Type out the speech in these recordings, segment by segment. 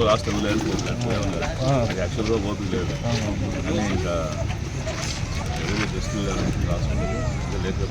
Last యాక్చువల్గా పోతుంది లేదు కానీ ఇంకా ఏదైనా టెస్ట్ రాసుకుంటారు లేదు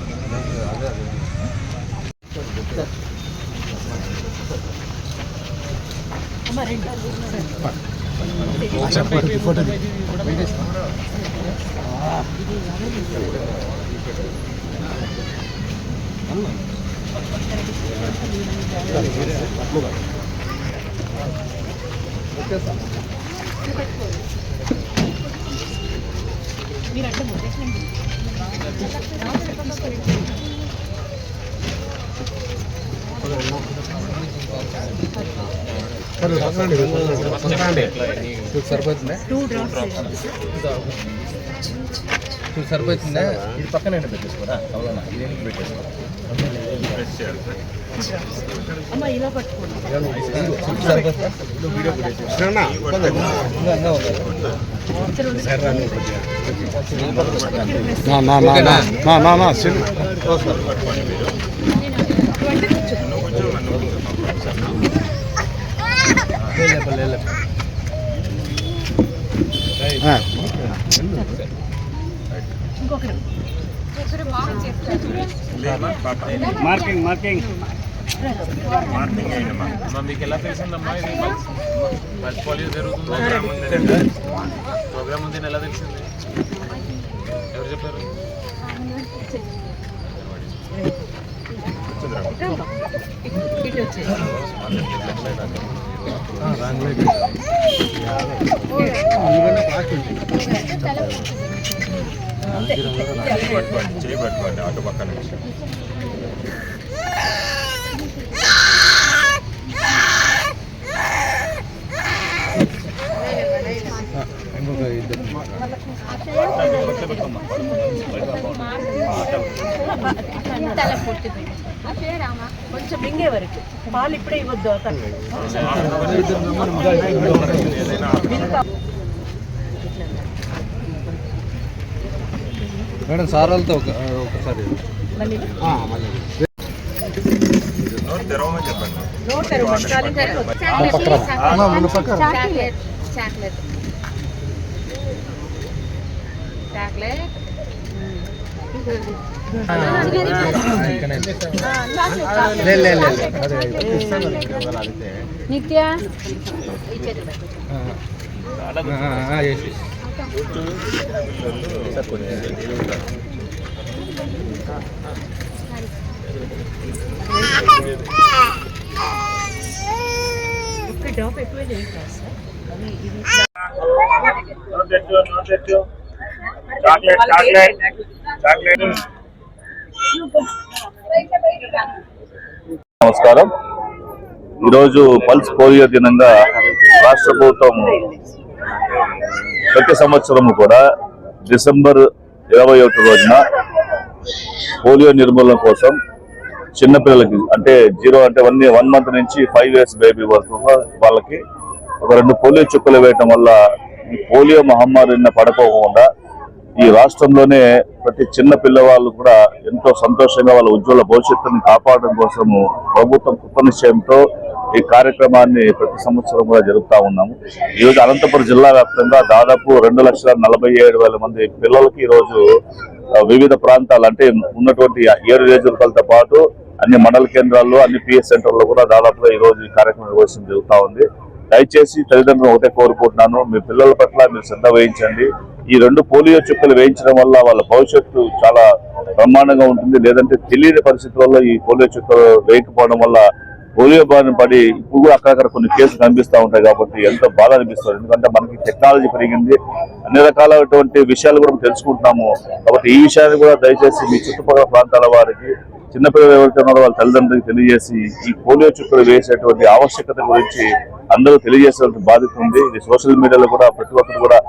సరిపోతుందా ఇది పక్కన పెట్టేసుకోరా అవునా ఇదేనికి పెట్టేసుకో అమ్మ ఇలా పట్టుకోండి మార్కింగ్ మార్కింగ్ మీకు ఎలా తెలిసిందమ్మా ఇది పల్స్ పోలియో జరుగుతుందా ప్రోగ్రామ్ ఉంది ఎలా తెలిసింది ఎవరు చెప్పారు చేయబట్టుకోండి అటు పక్కన కొంచెం మింగే వరకు పాలు ఇప్పుడే ఇవ్వద్దు మేడం సారాలతో ఒకసారి నిత్య డ్రాప్ ఎక్కువ చేయండి నమస్కారం. ఈరోజు పల్స్ పోలియో దినంగా రాష్ట్ర ప్రభుత్వం ప్రతి సంవత్సరము కూడా డిసెంబర్ 21 రోజున పోలియో నిర్మూలన కోసం చిన్నపిల్లలకి అంటే 1 మంత్ నుంచి 5 years బేబీ వరకు వాళ్ళకి ఒక 2 పోలియో చుక్కలు వేయటం వల్ల ఈ పోలియో మహమ్మారిని పడుకోకుండా ఈ రాష్ట్రంలోనే ప్రతి చిన్న పిల్లవాళ్ళు కూడా ఎంతో సంతోషంగా వాళ్ళ ఉజ్వల భవిష్యత్తుని కాపాడడం కోసము ప్రభుత్వం కృత నిశ్చయంతో ఈ కార్యక్రమాన్ని ప్రతి సంవత్సరం కూడా జరుపుతా ఉన్నాము. ఈరోజు అనంతపురం జిల్లా వ్యాప్తంగా దాదాపు 2,47,000 మంది పిల్లలకి ఈరోజు వివిధ ప్రాంతాలు అంటే ఉన్నటువంటి 7 నియోజకవర్గాలతో పాటు అన్ని మండల కేంద్రాల్లో అన్ని పిఎస్ సెంటర్లో కూడా దాదాపుగా ఈ రోజు ఈ కార్యక్రమం నిర్వహించడం జరుగుతూ ఉంది. దయచేసి తల్లిదండ్రులు ఒకటే కోరుకుంటున్నాను, మీ పిల్లల పట్ల మీరు శ్రద్ధ వహించండి. ఈ 2 పోలియో చుక్కలు వేయించడం వల్ల వాళ్ళ భవిష్యత్తు చాలా బ్రహ్మాండంగా ఉంటుంది. లేదంటే తెలియని పరిస్థితుల్లో ఈ పోలియో చుక్కలు వేయకపోవడం వల్ల పోలియో బారిన పడి ఇప్పుడు కూడా అక్కడక్కడ కొన్ని కేసులు కనిపిస్తూ ఉంటాయి. కాబట్టి ఎంతో బాధ అనిపిస్తుంది. ఎందుకంటే మనకి టెక్నాలజీ పెరిగింది, అన్ని రకాలైనటువంటి విషయాలు కూడా తెలుసుకుంటున్నాము. కాబట్టి ఈ విషయాన్ని కూడా దయచేసి మీ చుట్టుపక్కల ప్రాంతాల వారికి, చిన్నపిల్లలు ఎవరైతే ఉన్నారో వాళ్ళ తల్లిదండ్రులకు తెలియజేసి ఈ పోలియో చుక్కలు వేసేటువంటి ఆవశ్యకత గురించి అందరూ తెలియజేసేటువంటి బాధ్యత ఉంది. ఇది సోషల్ మీడియాలో కూడా ప్రతి ఒక్కరు కూడా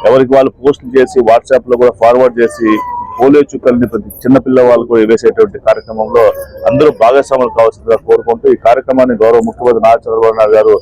ఎవరికి వాళ్ళు పోస్టులు చేసి వాట్సాప్ లో కూడా ఫార్వర్డ్ చేసి పోలియో చుక్కల్ని ప్రతి చిన్న పిల్లవాళ్ళకు వేసేటువంటి కార్యక్రమంలో అందరూ భాగస్వాములు కావాల్సిందిగా కోరుకుంటూ ఈ కార్యక్రమాన్ని గౌరవ ముఖ్యమంత్రి నారా చంద్రబాబు నాయుడు గారు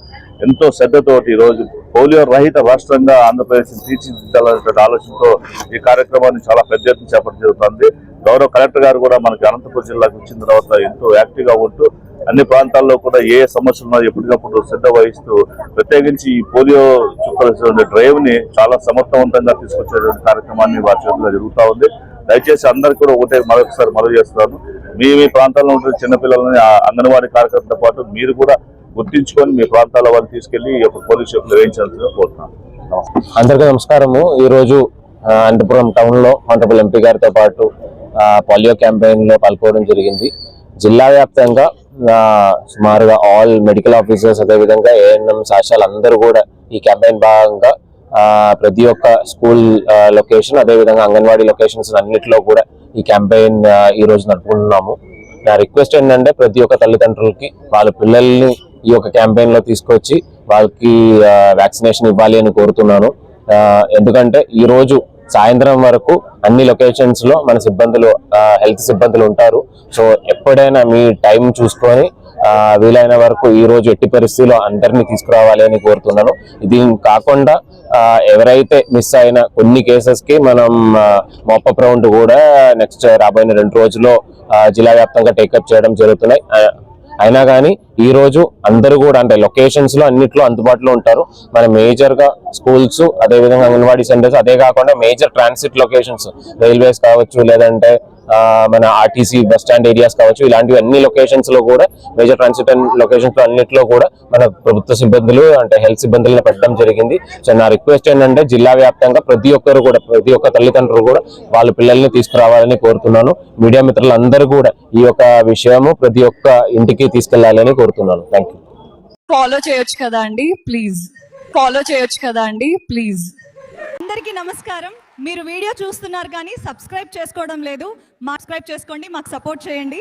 ఎంతో శ్రద్ధతోటి ఈ రోజు పోలియో రహిత రాష్ట్రంగా ఆంధ్రప్రదేశ్ తీర్చిదిద్దాలనే ఆలోచనతో ఈ కార్యక్రమాన్ని చాలా పెద్ద ఎత్తున చేపట్టడం జరుగుతుంది. గౌరవ కలెక్టర్ గారు కూడా మనకి అనంతపురం జిల్లాకు వచ్చిన తర్వాత ఎంతో యాక్టివ్ గా ఉంటూ అన్ని ప్రాంతాల్లో కూడా ఏ సమస్యలు ఉన్నాయో ఎప్పటికప్పుడు శ్రద్ధ వహిస్తూ ప్రత్యేకించి ఈ పోలియో చుక్కల డ్రైవ్ ని చాలా సమర్థవంతంగా తీసుకొచ్చేటువంటి కార్యక్రమాన్ని వారి చేతుల్లో జరుగుతూ ఉంది. దయచేసి అందరికీ కూడా ఒకటే మరొకసారి మనవి చేస్తున్నాను, మీ ప్రాంతాల్లో ఉంటున్న చిన్నపిల్లలని అంగన్వాడీ కార్యక్రమంతో పాటు మీరు కూడా గుర్తించుకొని మీ ప్రాంతాల వాళ్ళు తీసుకెళ్లి ఈ యొక్క పోలీస్ షెఫ్ నిర్వహించాల్సిందిగా కోరుతున్నాను. అందరికీ నమస్కారము. ఈ రోజు అనంతపురం టౌన్ లో ఆనరబుల్ ఎంపీ గారితో పాటు పోలియో క్యాంపెయిన్ లో పాల్గొనడం జరిగింది. జిల్లా వ్యాప్తంగా సుమారుగా ఆల్ మెడికల్ ఆఫీసర్స్ అదేవిధంగా ఏఎన్ఎం సాక్షాలు అందరూ కూడా ఈ క్యాంపెయిన్ భాగంగా ప్రతి ఒక్క స్కూల్ లొకేషన్ అదేవిధంగా అంగన్వాడీ లొకేషన్స్ అన్నిటిలో కూడా ఈ క్యాంపెయిన్ ఈ రోజు నడుపుకుంటున్నాము. నా రిక్వెస్ట్ ఏంటంటే ప్రతి ఒక్క తల్లిదండ్రులకి వాళ్ళ పిల్లల్ని ఈ యొక్క క్యాంపెయిన్ లో తీసుకొచ్చి వాళ్ళకి వ్యాక్సినేషన్ ఇవ్వాలి అని కోరుతున్నాను. ఎందుకంటే ఈ రోజు సాయంత్రం వరకు అన్ని లొకేషన్స్ లో మన సిబ్బందులు హెల్త్ సిబ్బందులు ఉంటారు. సో ఎప్పుడైనా మీ టైం చూసుకొని వీలైన వరకు ఈ రోజు ఎట్టి పరిస్థితిలో అందరినీ తీసుకురావాలి అని కోరుతున్నాను. ఇది కాకుండా ఎవరైతే మిస్ అయిన కొన్ని కేసెస్ కి మనం మాపప్ రౌండ్ కూడా నెక్స్ట్ రాబోయే 2 రోజుల్లో జిల్లా వ్యాప్తంగా టేకప్ చేయడం జరుగుతున్నాయి. అయినా కానీ ఈ రోజు అందరూ కూడా అంటే లొకేషన్స్ లో అన్నిట్లో అందుబాటులో ఉంటారు. మన మేజర్ గా స్కూల్స్ అదేవిధంగా అంగన్వాడీ సెంటర్స్, అదే కాకుండా మేజర్ ట్రాన్సిట్ లొకేషన్స్ రైల్వేస్ కావచ్చు, లేదంటే మన ఆర్టీసీ బస్ స్టాండ్ ఏరియాస్ కావచ్చు, ఇలాంటివి అన్ని లొకేషన్స్ లో కూడా మేజర్ ట్రాన్సిట్ లొకేషన్స్ లో అన్నిట్లో కూడా మన ప్రభుత్వ సిబ్బందులు అంటే హెల్త్ సిబ్బందులను పెట్టడం జరిగింది. సో నా రిక్వెస్ట్ ఏంటంటే జిల్లా వ్యాప్తంగా ప్రతి ఒక్క తల్లిదండ్రులు కూడా వాళ్ళ పిల్లల్ని తీసుకురావాలని కోరుతున్నాను. మీడియా మిత్రులందరూ కూడా ఈ యొక్క విషయము ప్రతి ఒక్క ఇంటికి తీసుకెళ్లాలని కోరుతున్నాను. Thank you. ఫాలో చేయొచ్చు కదా అండి ప్లీజ్. అందరికీ నమస్కారం. మీరు వీడియో చూస్తున్నారు కానీ సబ్స్క్రైబ్ చేసుకోవడం లేదు. సబ్స్క్రైబ్ చేసుకోండి, మాకు సపోర్ట్ చేయండి.